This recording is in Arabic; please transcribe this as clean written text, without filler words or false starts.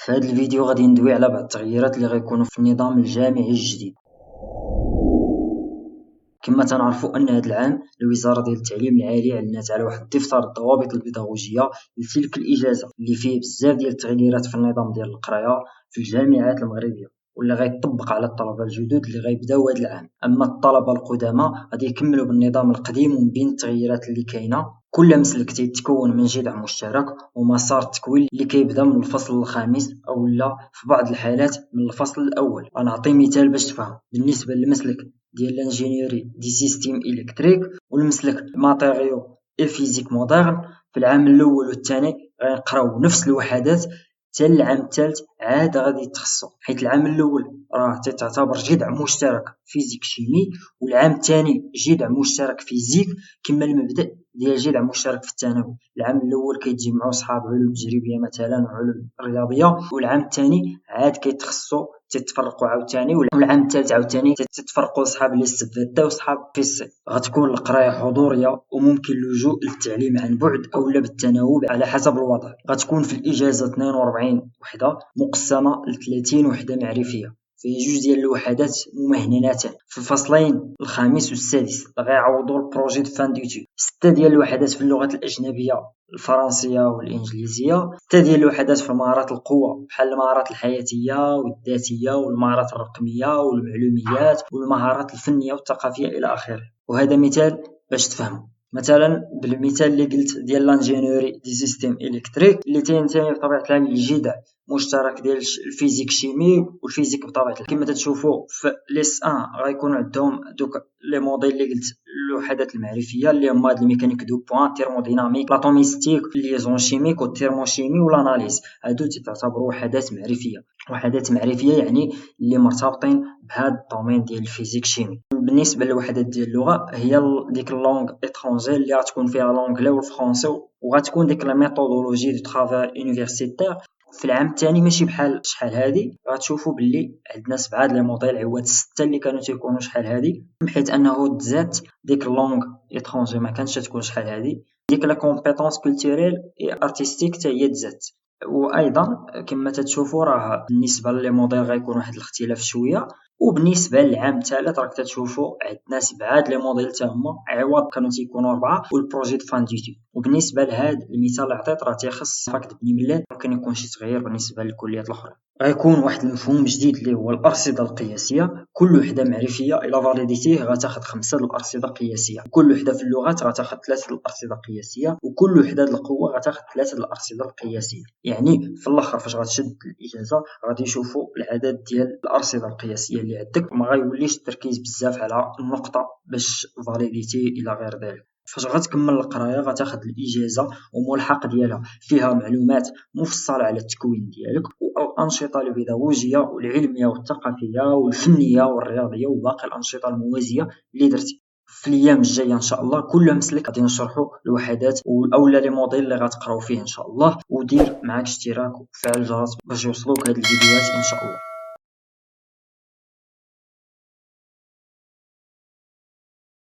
في هذا الفيديو غادي ندوي على بعض التغييرات اللي غيكونوا في النظام الجامعي الجديد. كما تنعرفوا ان هذا العام الوزاره ديال التعليم العالي اعلنت على واحد الدفتر الضوابط البيداغوجيه لتلك الاجازه اللي فيه بزاف ديال التغييرات في النظام ديال القرايه في الجامعات المغربيه، واللي غيطبق على الطلبه الجدد اللي غيبداو هذا العام. اما الطلبه القدامى غادي يكملوا بالنظام القديم، ومن بين التغييرات اللي كاينه كل مسلك تيتكون من جذع مشترك ومسار التكوين اللي كيبدا من الفصل الخامس او لا في بعض الحالات من الفصل الاول. غنعطي مثال باش تفهم. بالنسبه للمسلك ديال الانجينيوري دي سيستيم الكتريك والمسلك ماتيريو اي فيزيك مودرن، في العام الاول والثاني غنقراو نفس الوحدات حتى العام الثالث عاد غادي يتخصصوا، حيت العام الاول راه تعتبر جذع مشترك فيزيك شيمي، والعام الثاني جذع مشترك فيزيك كما المبدا ديال جذع مشترك في الثانوي. العام الاول كيتجمعوا صحاب علوم تجريبيه مثلا وعلوم رياضيه، والعام الثاني عاد كيتخصصوا تتفرقوا عاوتاني، والعام الثالث عاوتاني تتفرقوا صحاب لي استفادة وصحاب في السي. غتكون القرايه حضوريه وممكن اللجوء للتعليم عن بعد او لا بالتناوب على حسب الوضع. غتكون في الاجازه 42 وحده مقسمه ل 30 وحده معرفيه، فيه جوج ديال الوحدات ممهننتان في الفصلين الخامس والسادس غيعوضوا البروجي دو فان ديتود، 6 ديال الوحدات في اللغات الاجنبيه الفرنسيه والانجليزيه، 6 ديال الوحدات في مهارات القوه بحال المهارات الحياتيه والذاتيه والمهارات الرقميه والمعلوميات والمهارات الفنيه والثقافيه الى اخره. وهذا مثال باش تفهموا. مثلا بالمثال اللي قلت ديال لانجينيوري دي سيستيم الكتريك اللي تينتمي بطبيعه الحال للجذع مشترك ديال الفيزيك شيمي والفيزيك بطبيعه الحال. كما تشوفوا في ليس 1 غيكون عندهم دوك لي موديل اللي قلت الوحدات المعرفيه اللي هما هاد الميكانيك دو بوين، تيرموديناميك، لاتوميستيك، ليزون شيميك والتيرموشيمي والاناليز. هادو تعتبروا وحدات معرفيه. وحدات معرفيه يعني اللي مرتبطين بهذا الدومين ديال الفيزيك شيمي. بالنسبه للوحدات ديال اللغه هي ديك اللونغ اترونجي اللي غتكون فيها لونغلي والفرونسي، وغتكون ديك لا ميثودولوجي دو ترافاي يونيفرسيتير. في العام الثاني ماشي بحال شحال هادي، غتشوفوا باللي عندنا 7 لي موديل عوض 6 اللي كانوا تيكونوا شحال هادي، حيت انه تزات ديك اللونغ اترونجي ما كانتش تكون شحال هادي. ديك لا كومبيتونس كولتوريل اي ارتستيك حتى هي تزات. وايضا كما تشوفوا راه بالنسبه لي موديل غيكون واحد الاختلاف شويه. وبالنسبه للعام الثالث راك تشوفوا عندنا 7 لي موديل حتى هما عوض كانوا تيكونوا 4 والبروجي دو فان ديتود. وبالنسبه لهذا المثال اللي عطيت راه تيخص فاك بني ملات، ممكن يكون شي تغيير بالنسبه للكليات الاخرى. غيكون واحد المفهوم جديد اللي هو الارصده القياسيه. كل وحده معرفيه الى فاليديتي غتاخذ 5 الارصده القياسيه، كل وحده في اللغات غتاخذ 3 الارصده القياسيه، وكل وحده القوه غتاخذ 3 الارصده القياسيه. يعني في الاخر فاش غتشد الاجازه غادي يشوفوا العدد ديال الارصده القياسيه اللي عندك، وما غيوليش التركيز بزاف على النقطه باش فاليديتي الى غير ذلك. فاش غتكمل القرايه غتاخذ الاجازه وملحق ديالها فيها معلومات مفصله على التكوين ديالك والانشطه البيداغوجيه والعلميه والثقافيه والفنيه والرياضيه وباقي الانشطه الموازيه اللي درتي. في الايام الجايه ان شاء الله كل مسلك غادي نشرحوا الوحدات اولا لي موديل اللي غتقراو فيه ان شاء الله. ودير معاك اشتراك وفعل الجرس باش يوصلوك هاد الفيديوهات ان شاء الله.